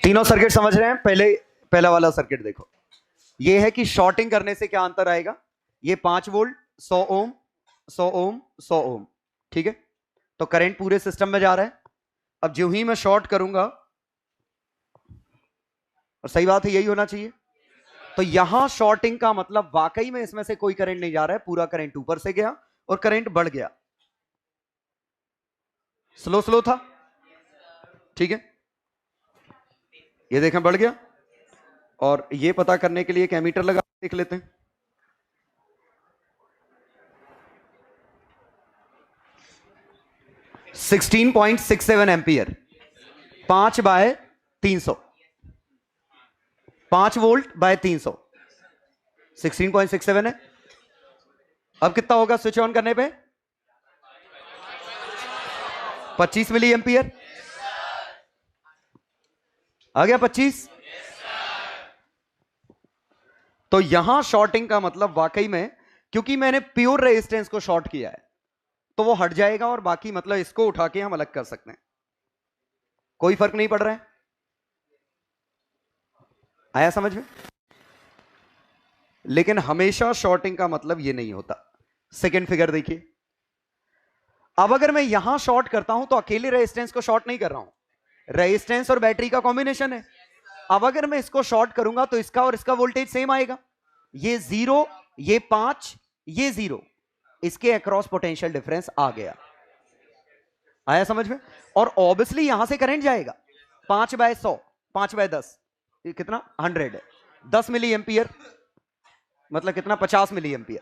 तीनों सर्किट समझ रहे हैं? पहला वाला सर्किट देखो, ये है कि शॉर्टिंग करने से क्या अंतर आएगा। ये 5 वोल्ट 100 ओम 100 ओम 100 ओम, ठीक है। तो करंट पूरे सिस्टम में जा रहा है। अब जो ही मैं शॉर्ट करूंगा, और सही बात है यही होना चाहिए, तो यहां शॉर्टिंग का मतलब वाकई में इसमें से कोई करंट नहीं जा रहा है, पूरा करंट ऊपर से गया और करंट बढ़ गया। स्लो स्लो था, ठीक है। ये देखें बढ़ गया, और ये पता करने के लिए एक एमीटर लगा देख लेते हैं। $16.67 एम्पियर, 5 बाय 300, 5 वोल्ट बाय 300, 16.67 है। अब कितना होगा स्विच ऑन करने पे? 25 मिली एम्पियर आ गया, 25। तो यहां शॉर्टिंग का मतलब वाकई में, क्योंकि मैंने प्योर रेजिस्टेंस को शॉर्ट किया है, तो वो हट जाएगा, और बाकी मतलब इसको उठा के हम अलग कर सकते हैं, कोई फर्क नहीं पड़ रहा है। आया समझ में? लेकिन हमेशा शॉर्टिंग का मतलब ये नहीं होता। सेकेंड फिगर देखिए। अब अगर मैं यहां शॉर्ट करता हूं तो अकेले रेजिस्टेंस को शॉर्ट नहीं कर रहा हूं, रेजिस्टेंस और बैटरी का कॉम्बिनेशन है। अब अगर मैं इसको शॉर्ट करूंगा तो इसका और इसका वोल्टेज सेम आएगा। ये 0, ये 5, ये 0, इसके अक्रॉस पोटेंशियल डिफरेंस आ गया। आया समझ में? और ऑब्वियसली यहां से करंट जाएगा 5 बाय 100, 5 बाय 10, ये कितना 100 है। 10 मिली एम्पियर मतलब कितना? 50 मिली एम्पियर।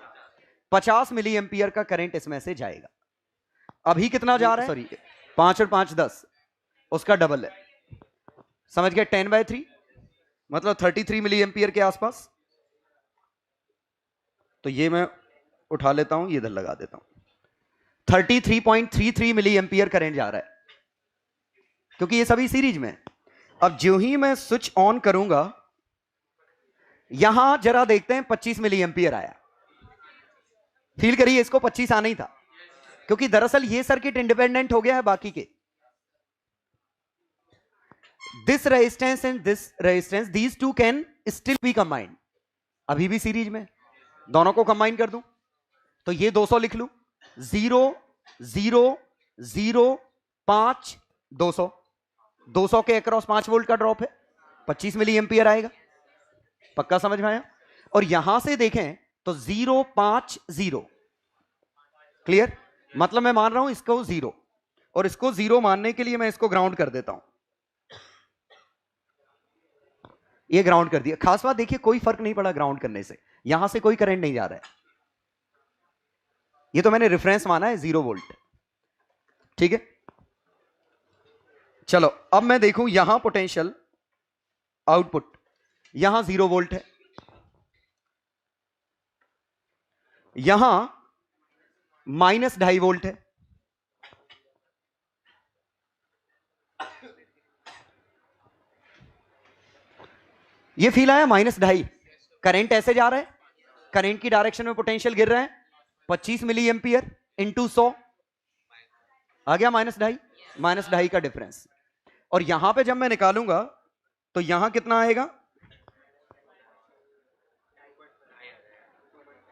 50 मिली एम्पियर का करंट इसमें से जाएगा। अभी कितना जा रहा है? सॉरी, 5 और 5 10, उसका डबल है। समझ गए? 10 बाय 3 मतलब 33 मिली एम्पियर के आसपास। तो ये मैं उठा लेता हूं, ये इधर लगा देता हूं। 33.33 मिली एम्पियर करंट जा रहा है, क्योंकि ये सभी सीरीज में है। अब जो ही मैं स्विच ऑन करूंगा, यहां जरा देखते हैं 25 मिली एम्पियर आया। फील करिए, इसको 25 आना ही था, क्योंकि दरअसल ये सर्किट इंडिपेंडेंट हो गया है बाकी के। This resistance and this resistance, these two can still be combined. अभी भी सीरीज में, दोनों को कंबाइन कर दूं तो ये 200 लिख लूं। 0 0 0 5 200, 200 के अक्रॉस 5 वोल्ट का ड्रॉप है, 25 मिली एम्पियर आएगा। पक्का समझ में आया? और यहां से देखें तो 0 5 0, क्लियर? मतलब मैं मान रहा हूं इसको 0, और इसको 0 मानने के लिए मैं इसको ग्राउंड कर देता हूं। ये ग्राउंड कर दिया। खास बात देखिए, कोई फर्क नहीं पड़ा ग्राउंड करने से, यहां से कोई करंट नहीं जा रहा है। ये तो मैंने रेफरेंस माना है 0 वोल्ट, ठीक है। चलो अब मैं देखूं यहां पोटेंशियल आउटपुट, यहां 0 वोल्ट है, यहां -2.5 वोल्ट है, ये फील आया -2.5। करंट ऐसे जा रहा है, करंट की डायरेक्शन में पोटेंशियल गिर रहा है, 25 मिली एम्पियर इंटू 100 आ गया -2.5 का डिफरेंस। और यहां पे जब मैं निकालूंगा तो यहां कितना आएगा?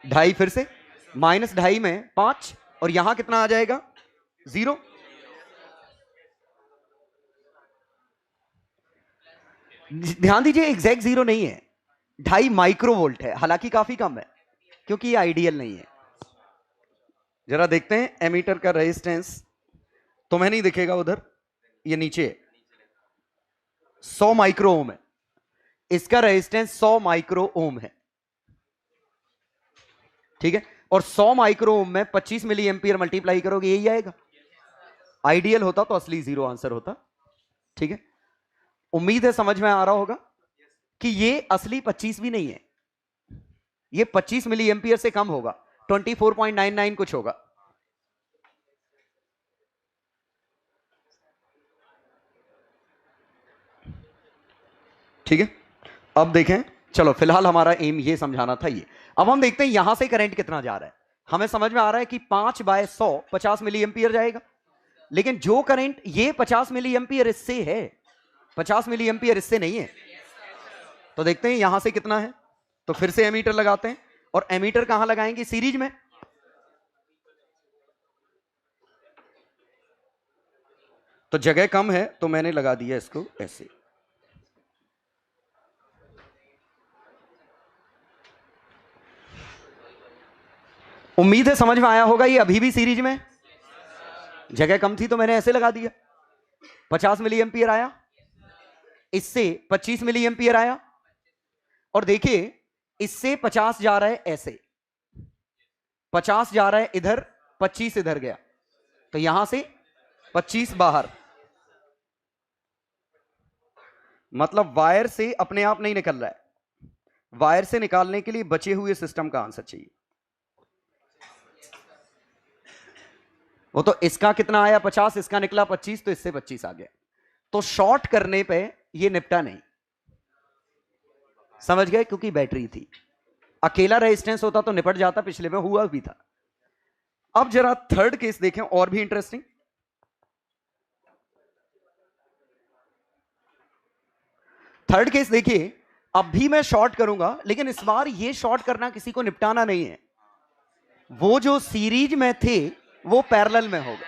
2.5, फिर से -2.5 में 5, और यहां कितना आ जाएगा? 0। ध्यान दीजिए, एग्जैक्ट 0 नहीं है, 2.5 माइक्रो वोल्ट है, हालांकि काफी कम है, क्योंकि ये आइडियल नहीं है। जरा देखते हैं एमीटर का रेजिस्टेंस, तुम्हें नहीं दिखेगा उधर, ये नीचे 100 माइक्रो ओम है, इसका रेजिस्टेंस 100 माइक्रो ओम है, ठीक है। और 100 माइक्रो ओम में 25 मिली एम्पियर मल्टीप्लाई करोगे, यही आएगा। आइडियल होता तो असली 0 आंसर होता, ठीक है। उम्मीद है समझ में आ रहा होगा कि ये असली 25 भी नहीं है, ये 25 मिली एम्पियर से कम होगा, 24.99 कुछ होगा। ठीक है, अब देखें, चलो फिलहाल हमारा एम ये समझाना था ये। अब हम देखते हैं यहां से करंट कितना जा रहा है। हमें समझ में आ रहा है कि 5 बाय 100 50 मिली एम्पियर जाएगा, लेकिन जो करंट ये 50 मिली एम्पियर इससे है, 50 मिली एम्पियर इससे नहीं है। तो देखते हैं यहां से कितना है, तो फिर से एमीटर लगाते हैं, और एमीटर कहां लगाएंगे, सीरीज में। तो जगह कम है तो मैंने लगा दिया इसको ऐसे। उम्मीद है समझ में आया होगा। ये अभी भी सीरीज में, जगह कम थी तो मैंने ऐसे लगा दिया। 50 मिली एम्पियर आया, इससे 25 मिली एम्पियर आया, और देखिए इससे 50 जा रहा है ऐसे, 50 जा रहा है इधर, 25 इधर गया, तो यहां से 25 बाहर। मतलब वायर से अपने आप नहीं निकल रहा है, वायर से निकालने के लिए बचे हुए सिस्टम का आंसर चाहिए। वो तो इसका कितना आया 50, इसका निकला 25, तो इससे 25 आ गया। तो शॉर्ट करने पे ये निपटा नहीं, समझ गए, क्योंकि बैटरी थी। अकेला रेजिस्टेंस होता तो निपट जाता, पिछले में हुआ भी था। अब जरा थर्ड केस देखें, और भी इंटरेस्टिंग। थर्ड केस देखिए, अब भी मैं शॉर्ट करूंगा, लेकिन इस बार ये शॉर्ट करना किसी को निपटाना नहीं है। वो जो सीरीज में थे वो पैरेलल में होगा।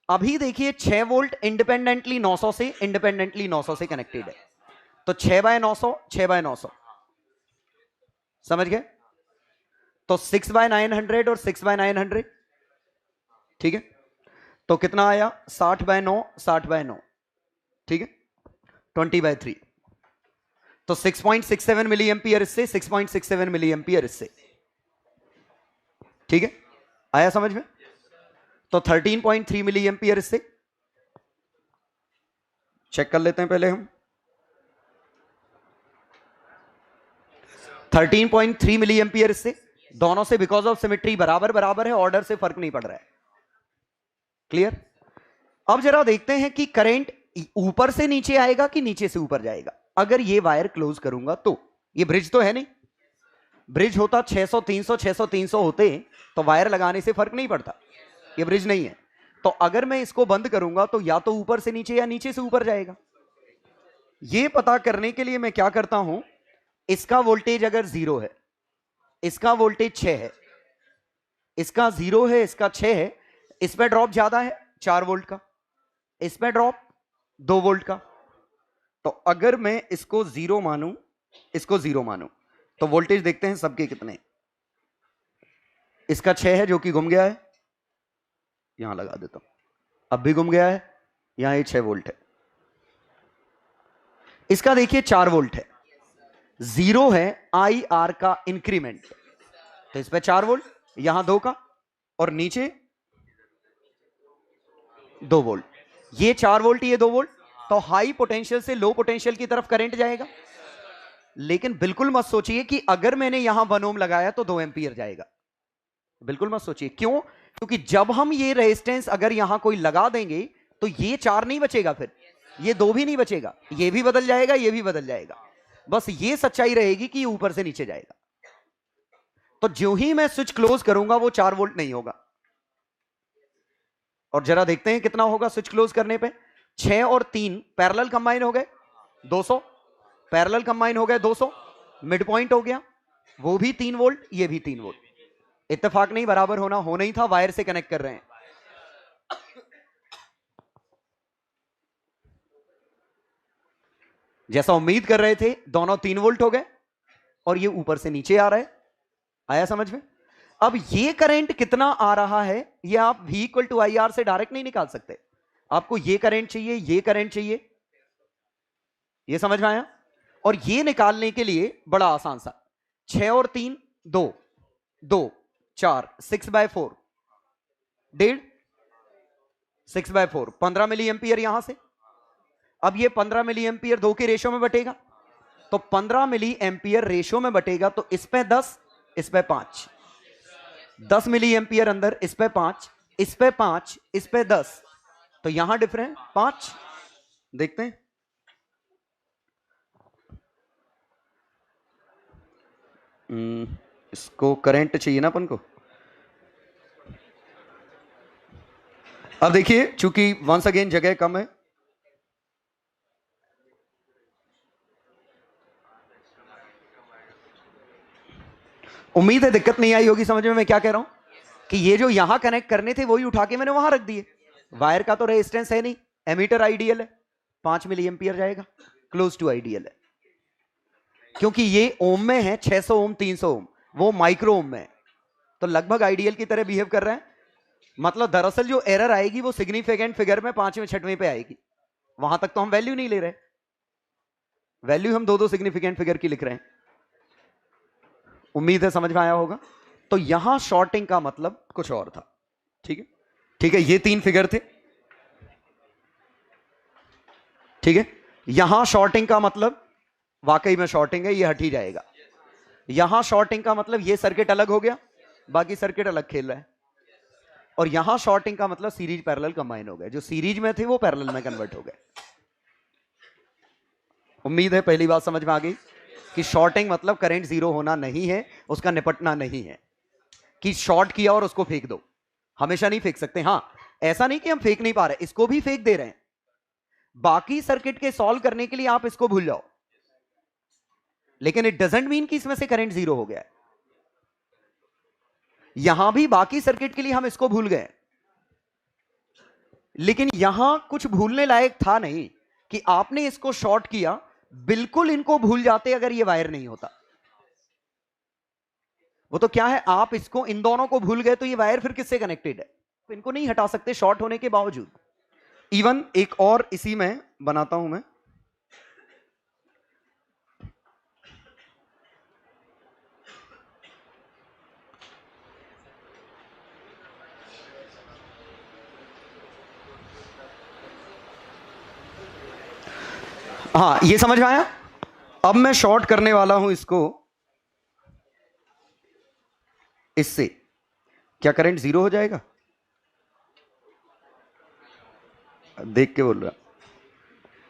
अभी देखिए 6 वोल्ट इंडिपेंडेंटली 900 से, इंडिपेंडेंटली 900 से कनेक्टेड है, तो 6 बाय 900, 6 बाय 900, समझ गए। तो 6 बाय 900 और 6 बाय 900, ठीक है। तो कितना आया, 60 बाय 9, 60 बाय 9, ठीक है, 20 बाय 3। तो 6.67 मिली एम्पियर इससे, 6.67 मिली एम्पियर इससे, ठीक है, आया समझ में। तो 13.3 मिली एम्पियर इससे, चेक कर लेते हैं पहले हम। 13.3 मिली एम्पियर इससे, दोनों से बिकॉज ऑफ सिमेट्री बराबर बराबर है, ऑर्डर से फर्क नहीं पड़ रहा है, क्लियर। अब जरा देखते हैं कि करंट ऊपर से नीचे आएगा कि नीचे से ऊपर जाएगा। अगर ये वायर क्लोज करूंगा तो, ये ब्रिज तो है नहीं, ब्रिज होता 600 300 600 300 होते तो वायर लगाने से फर्क नहीं पड़ता, ये ब्रिज नहीं है। तो अगर मैं इसको बंद करूंगा तो या तो ऊपर से नीचे या नीचे से ऊपर जाएगा। ये पता करने के लिए मैं क्या करता हूं, इसका वोल्टेज अगर 0 है, इसका वोल्टेज 6 है, इसका 0 है, इसका 6 है, इस पे ड्रॉप ज्यादा है 4 वोल्ट का, इस पे ड्रॉप 2 वोल्ट का। तो अगर मैं इसको 0 मानूं, इसको 0 मानूं, तो वोल्टेज देखते हैं सबके कितने। इसका 6 है जो कि गुम गया है, यहां लगा देता हूं, अब भी गुम गया है, यहां ये 6 वोल्ट है। इसका देखिए 4 वोल्ट है, 0 है IR का इंक्रीमेंट, तो इस पे 4 वोल्ट, यहां 2 का, और नीचे 2 वोल्ट, ये 4 वोल्ट ये 2 वोल्ट। तो हाई पोटेंशियल से लो पोटेंशियल की तरफ करंट जाएगा। लेकिन बिल्कुल मत सोचिए कि अगर मैंने यहां 1 ओम लगाया तो 2 एंपियर जाएगा, बिल्कुल मत सोचिए। क्यों, क्योंकि जब हम ये रेजिस्टेंस अगर यहां कोई लगा देंगे तो ये 4 नहीं बचेगा, फिर ये 2 भी नहीं बचेगा, ये भी बदल जाएगा, ये भी बदल जाएगा। बस ये सच्चाई रहेगी कि ऊपर से नीचे जाएगा। तो जो ही मैं स्विच क्लोज करूंगा वो 4 वोल्ट नहीं होगा। और जरा देखते हैं कितना होगा स्विच क्लोज करने पे। 6 और 3 पैरेलल कंबाइन हो गए 200, पैरेलल कंबाइन हो गए 200, मिड पॉइंट हो गया, वो भी 3 वोल्ट, ये भी 3 वोल्ट। इत्तेफाक नहीं, बराबर होना हो नहीं था, वायर से कनेक्ट कर रहे हैं। जैसा उम्मीद कर रहे थे, दोनों 3 वोल्ट हो गए, और ये ऊपर से नीचे आ रहा है, आया समझ में। अब ये करंट कितना आ रहा है, ये आप V इक्वल टू IR से डायरेक्ट नहीं निकाल सकते, आपको ये करंट चाहिए, ये करंट चाहिए, ये समझ में आया। और ये निकालने के लिए बड़ा आसान सा, 6 और 3 2 2 4, 6 बाय 4 1.5, 6 बाय 4 15 मिली एम्पियर यहां से। अब ये 15 मिली एम्पियर 2 के रेशो में बटेगा, तो 15 मिली एम्पियर रेशो में बटेगा, तो इस पे 10, इस पे 5, 10 मिली एम्पियर अंदर, इस पे 5, इस पे 5, इस पे 10, तो यहां डिफरेंस 5। देखते हैं, इसको करंट चाहिए ना अपन को। अब देखिए, चूंकि वंस अगेन जगह कम है, उम्मीद है दिक्कत नहीं आई होगी समझ में मैं क्या कह रहा हूं कि ये जो यहां कनेक्ट करने थे वही उठा के मैंने वहां रख दिए। वायर का तो रेजिस्टेंस है नहीं, एमीटर आइडियल है, 5 मिली एम्पियर जाएगा, क्लोज टू आइडियल है। क्योंकि ये ओम में है, 600 ओम 300 ओम, वो माइक्रो ओम में है, तो लगभग आइडियल की तरह बिहेव कर रहा है। मतलब दरअसल जो एरर आएगी वो सिग्निफिकेंट फिगर में 5वें 6वें पे आएगी, वहां तक तो हम वैल्यू नहीं ले रहे, वैल्यू हम दो सिग्निफिकेंट फिगर की लिख रहे हैं। उम्मीद है समझ में आया होगा। तो यहां शॉर्टिंग का मतलब कुछ और था। ठीक है, ठीक है, ये 3 फिगर थे। ठीक है, यहां शॉर्टिंग का मतलब वाकई में शॉर्टिंग है, ये हट ही जाएगा। यहां शॉर्टिंग का मतलब ये सर्किट अलग हो गया, बाकी सर्किट अलग खेल रहा है। और यहां शॉर्टिंग का मतलब सीरीज पैरेलल कंबाइन हो गए, जो सीरीज में थे वो पैरेलल में कन्वर्ट हो गए। उम्मीद है पहली बात समझ में आ गई कि शॉर्टिंग मतलब करंट जीरो होना नहीं है, उसका निपटना नहीं है कि शॉर्ट किया और उसको फेंक दो। हमेशा नहीं फेंक सकते। हां, ऐसा नहीं कि हम फेंक नहीं पा रहे, इसको भी फेंक दे रहे हैं। बाकी सर्किट के सॉल्व करने के लिए आप इसको भूल जाओ, लेकिन इट डजंट मीन कि इसमें से करंट जीरो हो गया है। यहां भी बाकी सर्किट के लिए हम इसको भूल गए, लेकिन यहां कुछ भूलने लायक था नहीं कि आपने इसको शॉर्ट किया। बिल्कुल इनको भूल जाते अगर ये वायर नहीं होता। वो तो क्या है, आप इसको इन दोनों को भूल गए तो ये वायर फिर किससे कनेक्टेड है? तो इनको नहीं हटा सकते शॉर्ट होने के बावजूद। इवन एक और इसी में बनाता हूं मैं। हाँ, ये समझ में आया। अब मैं शॉर्ट करने वाला हूं इसको इससे, क्या करंट जीरो हो जाएगा? देख के बोल रहा।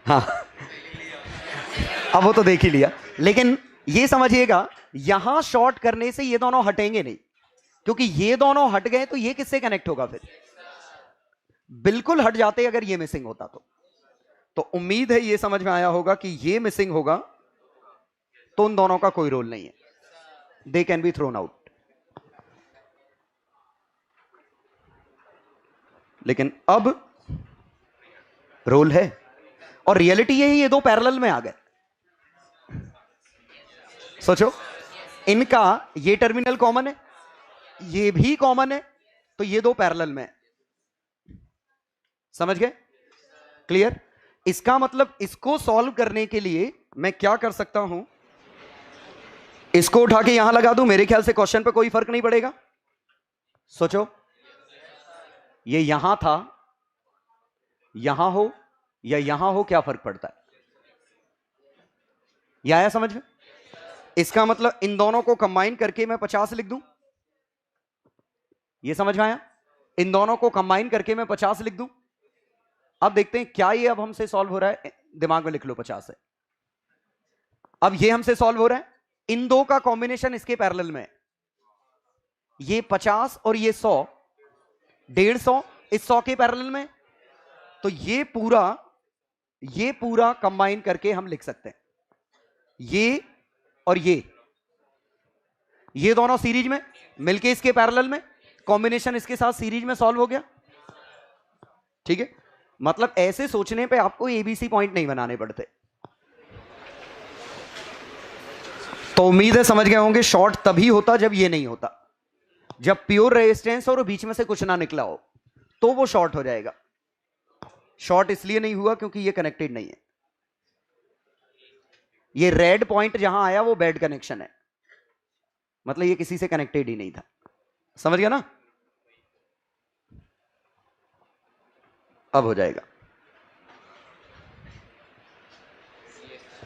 हाँ, अब वो तो देख ही लिया, लेकिन ये समझिएगा यहां शॉर्ट करने से ये दोनों हटेंगे नहीं, क्योंकि ये दोनों हट गए तो ये किससे कनेक्ट होगा फिर? बिल्कुल हट जाते अगर ये मिसिंग होता तो उम्मीद है ये समझ में आया होगा कि ये मिसिंग होगा तो उन दोनों का कोई रोल नहीं है, they can be thrown out. लेकिन अब रोल है, और रियलिटी यही, ये दो पैरेलल में आ गए। सोचो, इनका ये टर्मिनल कॉमन है, ये भी कॉमन है, तो ये दो पैरेलल में। समझ गए? क्लियर? इसका मतलब इसको सॉल्व करने के लिए मैं क्या कर सकता हूं, इसको उठा के यहां लगा दूं, मेरे ख्याल से क्वेश्चन पे कोई फर्क नहीं पड़ेगा। सोचो, ये यहां था, यहां हो या यहां हो, क्या फर्क पड़ता है? यह आया समझ में? इसका मतलब इन दोनों को कंबाइन करके मैं 50 लिख दूं, ये समझ में आया? इन दोनों को कंबाइन करके मैं 50 लिख दूं। अब देखते हैं क्या ये अब हमसे सॉल्व हो रहा है। दिमाग में लिख लो 50 है। अब ये हमसे सॉल्व हो रहा है, इन दो का कॉम्बिनेशन इसके पैरेलल में, ये 50 और ये 100, 150 इस 100 के पैरेलल में, तो ये पूरा कंबाइन करके हम लिख सकते हैं, ये और ये दोनों सीरीज में मिलके इसके पैरेलल में, कॉम्बिनेशन इसके साथ सीरीज में सॉल्व हो गया। ठीक है, मतलब ऐसे सोचने पे आपको एबीसी पॉइंट नहीं बनाने पड़ते। तो उम्मीद है समझ गए होंगे, शॉर्ट तभी होता जब ये नहीं होता, जब प्योर रेजिस्टेंस और बीच में से कुछ ना निकला हो तो वो शॉर्ट हो जाएगा। शॉर्ट इसलिए नहीं हुआ क्योंकि ये कनेक्टेड नहीं है, ये रेड पॉइंट जहां आया वो बैड कनेक्शन है, मतलब ये किसी से कनेक्टेड ही नहीं था। समझ गया ना? अब हो जाएगा,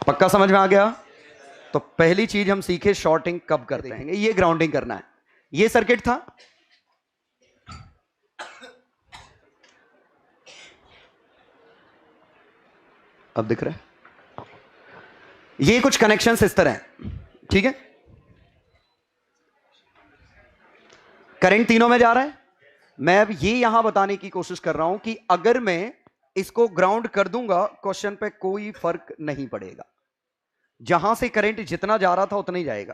पक्का समझ में आ गया? तो पहली चीज हम सीखे शॉर्टिंग कब करते हैं, ये ग्राउंडिंग करना है। ये सर्किट था, अब दिख रहा है, ये कुछ कनेक्शंस इस तरह हैं। ठीक है, करंट तीनों में जा रहा है। मैं अब ये यहां बताने की कोशिश कर रहा हूं कि अगर मैं इसको ग्राउंड कर दूंगा, क्वेश्चन पे कोई फर्क नहीं पड़ेगा, जहां से करंट जितना जा रहा था उतना ही जाएगा।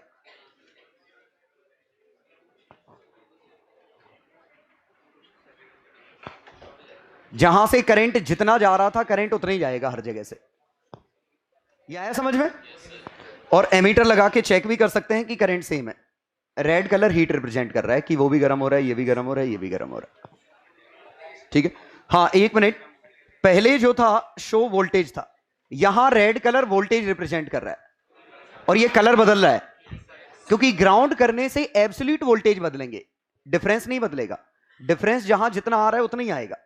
जहां से करंट जितना जा रहा था करंट उतना ही जाएगा हर जगह से। ये आया समझ में? और एमीटर लगा के चेक भी कर सकते हैं कि करंट सेम है। रेड कलर हीट रिप्रेजेंट कर रहा है कि वो भी गर्म हो रहा है, ये भी गर्म हो रहा है, ये भी गर्म हो रहा है। ठीक है, हाँ एक मिनट, पहले जो था शो वोल्टेज था, यहां रेड कलर वोल्टेज रिप्रेजेंट कर रहा है और ये कलर बदल रहा है क्योंकि ग्राउंड करने से एब्सोल्यूट वोल्टेज बदलेंगे, डिफरेंस नहीं बदलेगा। डिफरेंस जहां जितना आ रहा है उतना ही आएगा।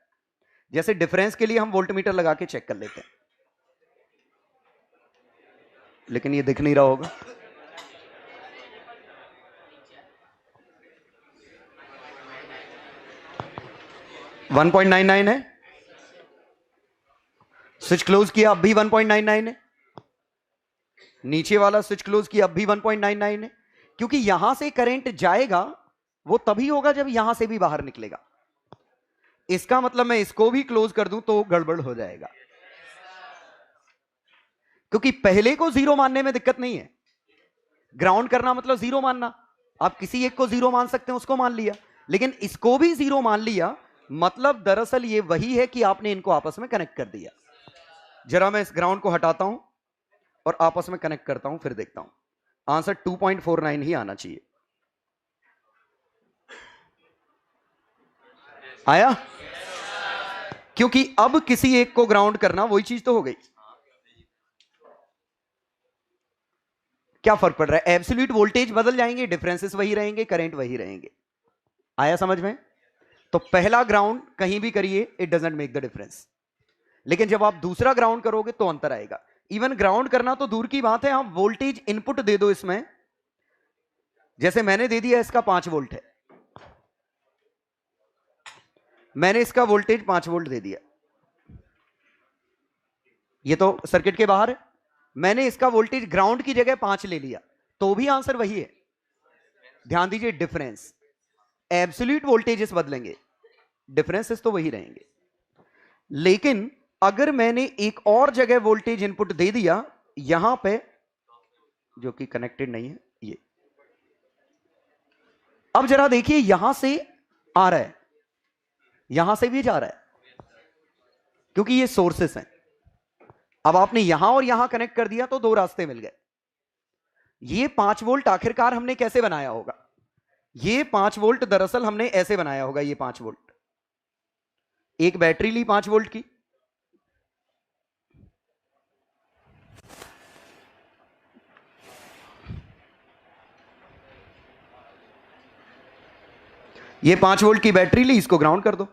जैसे डिफरेंस के लिए हम वोल्टमीटर लगा के चेक कर लेते हैं, लेकिन ये दिख नहीं रहा होगा। वन 1.99 है, स्विच क्लोज किया अब भी 1.99 है, नीचे वाला स्विच क्लोज किया अब भी 1.99 है, क्योंकि यहां से करंट जाएगा वो तभी होगा जब यहां से भी बाहर निकलेगा। इसका मतलब मैं इसको भी क्लोज कर दूं तो गड़बड़ हो जाएगा, क्योंकि पहले को जीरो मानने में दिक्कत नहीं है। ग्राउंड करना मतलब जीरो मानना, आप किसी एक को जीरो मान सकते हैं, उसको मान लिया, लेकिन इसको भी जीरो मान लिया मतलब दरअसल ये वही है कि आपने इनको आपस में कनेक्ट कर दिया। जरा मैं इस ग्राउंड को हटाता हूं और आपस में कनेक्ट करता हूं, फिर देखता हूं। आंसर 2.49 ही आना चाहिए। आया? क्योंकि अब किसी एक को ग्राउंड करना वही चीज तो हो गई। क्या फर्क पड़ रहा है? एब्सोल्यूट वोल्टेज बदल जाएंगे, डिफरेंसेस वही रहेंगे, करंट वही रहेंगे। आया समझ में? तो पहला ग्राउंड कहीं भी करिए, it doesn't make the difference, लेकिन जब आप दूसरा ग्राउंड करोगे तो अंतर आएगा। इवन ग्राउंड करना तो दूर की बात है, आप वोल्टेज इनपुट दे दो इसमें, जैसे मैंने दे दिया इसका 5 वोल्ट है, मैंने इसका वोल्टेज 5 वोल्ट दे दिया, ये तो सर्किट के बाहर है। मैंने इसका वोल्टेज ग्राउंड की जगह 5 ले लिया तो भी आंसर वही है। ध्यान दीजिए, डिफरेंस, एब्सोल्यूट वोल्टेजेस बदलेंगे, डिफरेंसेस तो वही रहेंगे। लेकिन अगर मैंने एक और जगह वोल्टेज इनपुट दे दिया यहां पे, जो कि कनेक्टेड नहीं है, ये अब जरा देखिए, यहां से आ रहा है, यहां से भी जा रहा है, क्योंकि ये सोर्सेस हैं। अब आपने यहां और यहां कनेक्ट कर दिया तो 2 रास्ते मिल गए। ये 5 वोल्ट आखिरकार हमने कैसे बनाया होगा? ये 5 वोल्ट दरअसल हमने ऐसे बनाया होगा। ये 5 वोल्ट, एक बैटरी ली 5 वोल्ट की, ये 5 वोल्ट की बैटरी ली, इसको ग्राउंड कर दो,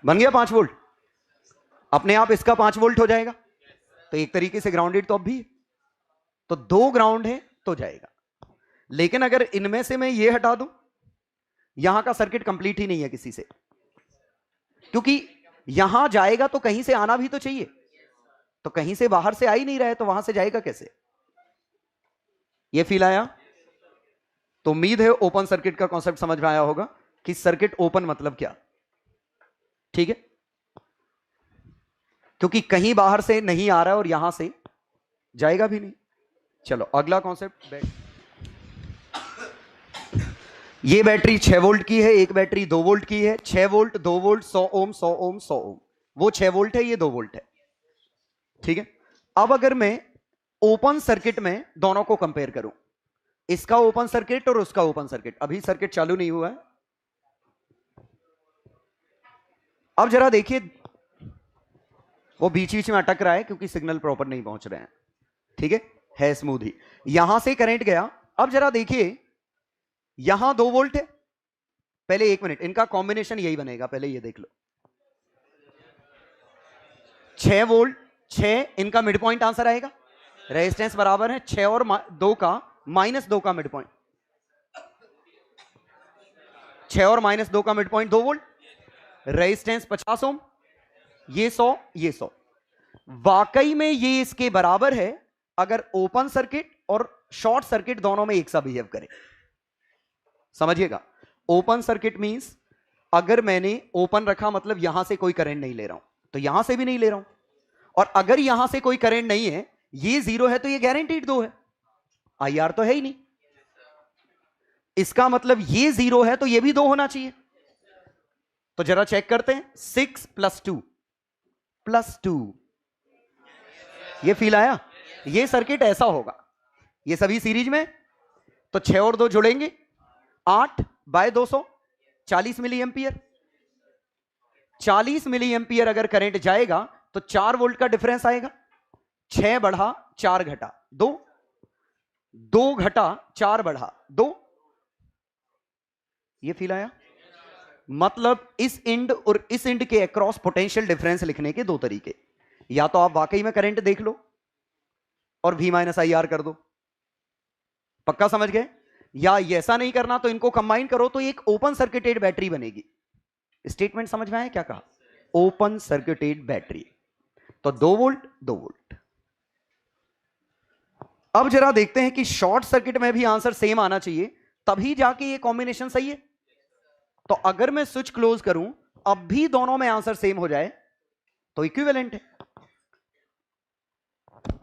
बन गया 5 वोल्ट। अपने आप इसका 5 वोल्ट हो जाएगा, तो एक तरीके से ग्राउंडेड तो अब भी, तो 2 ग्राउंड है तो जाएगा। लेकिन अगर इनमें से मैं ये हटा दूं, यहां का सर्किट कंप्लीट ही नहीं है किसी से, क्योंकि यहां जाएगा तो कहीं से आना भी तो चाहिए, तो कहीं से बाहर से आ ही नहीं रहा है, तो वहां से जाएगा कैसे? ये फील आया? तो उम्मीद है ओपन सर्किट का कॉन्सेप्ट समझ में आया होगा कि सर्किट ओपन मतलब क्या। ठीक है, क्योंकि कहीं बाहर से नहीं आ रहा है और यहां से जाएगा भी नहीं। चलो अगला कॉन्सेप्ट, ये बैटरी 6 वोल्ट की है, एक बैटरी 2 वोल्ट की है। 6 वोल्ट, 2 वोल्ट, 100 ओम, 100 ओम, 100 ओम, वो 6 वोल्ट है, ये 2 वोल्ट है। ठीक है, अब अगर मैं ओपन सर्किट में दोनों को कंपेयर करूं, इसका ओपन सर्किट और उसका ओपन सर्किट, अभी सर्किट चालू नहीं हुआ है। अब जरा देखिए, वो बीच बीच में अटक रहा है क्योंकि सिग्नल प्रॉपर नहीं पहुंच रहे हैं। ठीक है स्मूथ ही, यहां से करंट गया। अब जरा देखिए, यहां 2 वोल्ट है, पहले 1 मिनट, इनका कॉम्बिनेशन यही बनेगा, पहले ये देख लो। 6 वोल्ट, 6 इनका मिड पॉइंट आंसर आएगा, रेजिस्टेंस बराबर है 6 और 2 का, -2 का मिड पॉइंट, 6 और -2 का मिड पॉइंट 2 वोल्ट, रेजिस्टेंस 50 ओम, ये 100, ये 100। वाकई में ये इसके बराबर है अगर ओपन सर्किट और शॉर्ट सर्किट दोनों में एक सा बिहेव करे। समझिएगा, ओपन सर्किट मींस अगर मैंने ओपन रखा मतलब यहां से कोई करंट नहीं ले रहा हूं, तो यहां से भी नहीं ले रहा हूं, और अगर यहां से कोई करंट नहीं है, ये 0 है, तो ये गारंटीड 2 है, IR तो है ही नहीं। इसका मतलब ये 0 है तो ये भी 2 होना चाहिए। तो जरा चेक करते हैं, 6 + 2 ये फील आया? ये सर्किट ऐसा होगा, ये सभी सीरीज में, तो 6 और 2 जुड़ेंगे, 8/200 40 मिली एंपियर। 40 मिली एंपियर अगर करंट जाएगा तो 4 वोल्ट का डिफरेंस आएगा। 6 बढ़ा 4 घटा 2, 2 घटा 4 बढ़ा 2, ये फील आया? मतलब इस इंड और इस इंड के अक्रॉस पोटेंशियल डिफरेंस लिखने के दो तरीके, या तो आप वाकई में करंट देख लो और V-IR कर दो, पक्का समझ गए, या ऐसा नहीं करना तो इनको कंबाइन करो तो एक ओपन सर्किटेड बैटरी बनेगी। स्टेटमेंट समझ में आया क्या कहा? ओपन सर्किटेड बैटरी, तो 2 वोल्ट 2 वोल्ट। अब जरा देखते हैं कि शॉर्ट सर्किट में भी आंसर सेम आना चाहिए, तभी जाके ये कॉम्बिनेशन सही है। तो अगर मैं स्विच क्लोज करूं अब भी दोनों में आंसर सेम हो जाए तो इक्विवेलेंट है।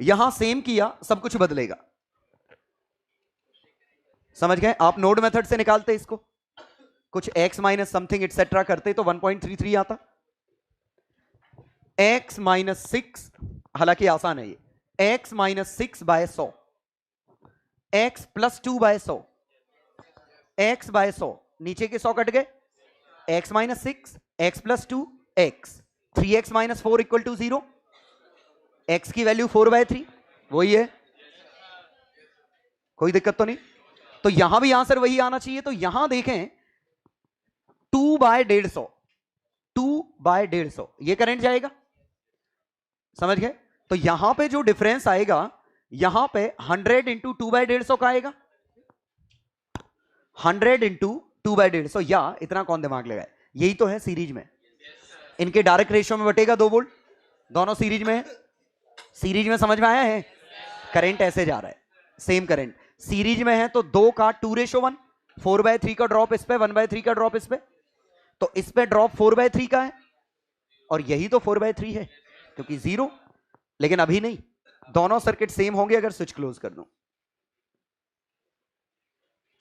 यहां सेम किया, सब कुछ बदलेगा, समझ गए? आप नोड मेथड से निकालते इसको, कुछ x माइनस समथिंग एटसेट्रा करते तो 1.33 आता। x माइनस 6, हालांकि आसान है ये, x minus 6/100, x plus 2/100, x by 100, नीचे के 100 कट गए, x minus 6, x plus 2, x, 3x minus 4 equal to 0, x की वैल्यू 4/3, वही है, कोई दिक्कत तो नहीं। तो यहां भी आंसर वही आना चाहिए। तो यहां देखें 2/150, 2/150 ये करंट जाएगा, समझ गए? तो यहां पे जो डिफरेंस आएगा, यहां पे 100 इंटू 2/150 का आएगा, 100 इंटू 2/150, या इतना कौन दिमाग लगाए, यही तो है सीरीज में, इनके डायरेक्ट रेशियो में बटेगा 2 वोल्ट, दोनों सीरीज में है। सीरीज में समझ में आया है? करंट ऐसे जा रहा है, सेम करंट सीरीज में है तो 2 का 2:1, 4/3 का ड्रॉप इस पे, 1/3 का ड्रॉप इस पे, तो इस पे ड्रॉप 4/3 का है, और यही तो 4/3 है क्योंकि 0। लेकिन अभी नहीं, दोनों सर्किट सेम होंगे अगर स्विच क्लोज कर दूं।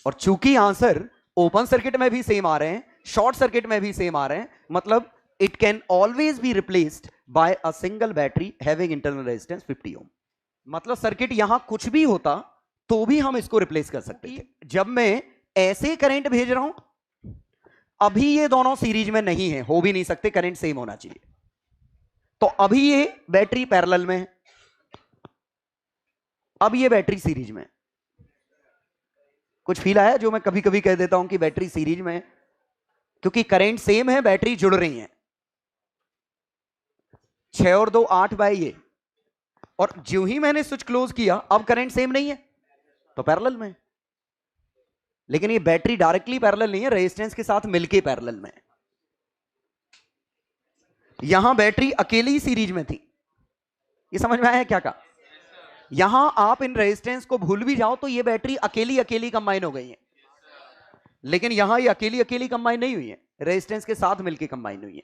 और चूंकि आंसर ओपन सर्किट में भी सेम आ रहे हैं, शॉर्ट सर्किट में भी सेम आ रहे हैं, मतलब it can always be replaced by a single battery having internal resistance 50 ओम। मतलब सर्किट यहां कुछ भी होता तो भी हम इसको रिप्लेस कर सकते थे। जब मैं ऐसे करंट भेज रहा हूं, अभी ये दोनों सीरीज में नहीं है, हो भी नहीं सकते, करंट सेम होना चाहिए, तो अभी ये बैटरी पैरेलल में है, अब ये बैटरी सीरीज में। कुछ फील आया? जो मैं कभी कभी कह देता हूं कि बैटरी सीरीज में, क्योंकि करंट सेम है, बैटरी जुड़ रही है, 6 और 2 8 बाय ये, और जो ही मैंने स्विच क्लोज किया अब करंट सेम नहीं है तो पैरेलल में। लेकिन ये बैटरी डायरेक्टली पैरेलल नहीं है, रेजिस्टेंस के साथ मिलके पैरेलल में। यहां बैटरी अकेली सीरीज में थी, ये समझ में आया क्या कहा? यहां आप इन रेजिस्टेंस को भूल भी जाओ तो ये बैटरी अकेली अकेली कंबाइन हो गई है, लेकिन यहां ये अकेली अकेली कंबाइन नहीं हुई है, रेजिस्टेंस के साथ मिलके कंबाइन हुई है।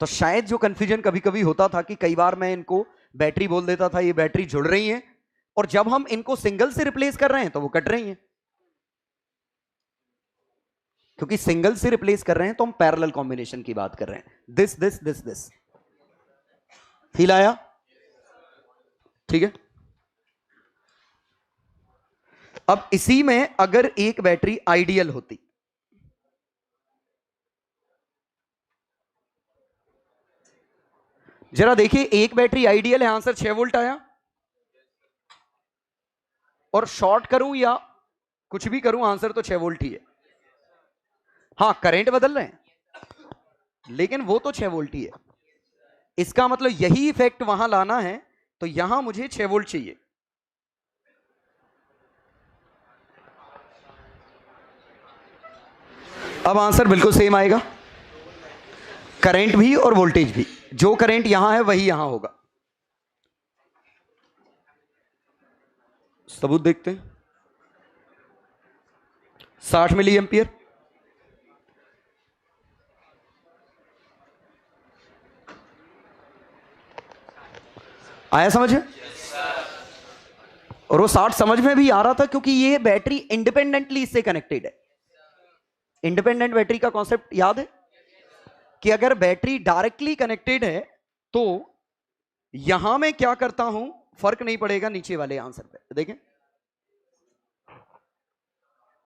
तो शायद जो कंफ्यूजन कभी कभी होता था कि कई बार मैं इनको बैटरी बोल देता था, ये बैटरी जुड़ रही है, और जब हम इनको सिंगल से रिप्लेस कर रहे हैं तो वो कट रही हैं, क्योंकि सिंगल से रिप्लेस कर रहे हैं तो हम पैरेलल कॉम्बिनेशन की बात कर रहे हैं, this this this this. Feel आया? ठीक है। अब इसी में अगर एक बैटरी आइडियल होती, जरा देखिए, एक बैटरी आइडियल है, आंसर 6 वोल्ट आया, और शॉर्ट करूं या कुछ भी करूं आंसर तो 6 वोल्ट ही है। हां करंट बदल रहे हैं लेकिन वो तो 6 वोल्ट ही है। इसका मतलब यही इफेक्ट वहां लाना है तो यहां मुझे 6 वोल्ट चाहिए। अब आंसर बिल्कुल सेम आएगा, करंट भी और वोल्टेज भी, जो करंट यहां है वही यहां होगा। सबूत देखते हैं। 60 मिली एंपियर, आया समझ में? और वो 60 समझ में भी आ रहा था क्योंकि ये बैटरी इंडिपेंडेंटली इससे कनेक्टेड है, इंडिपेंडेंट बैटरी का कॉन्सेप्ट याद है कि अगर बैटरी डायरेक्टली कनेक्टेड है तो यहां मैं क्या करता हूं फर्क नहीं पड़ेगा नीचे वाले आंसर पे। देखें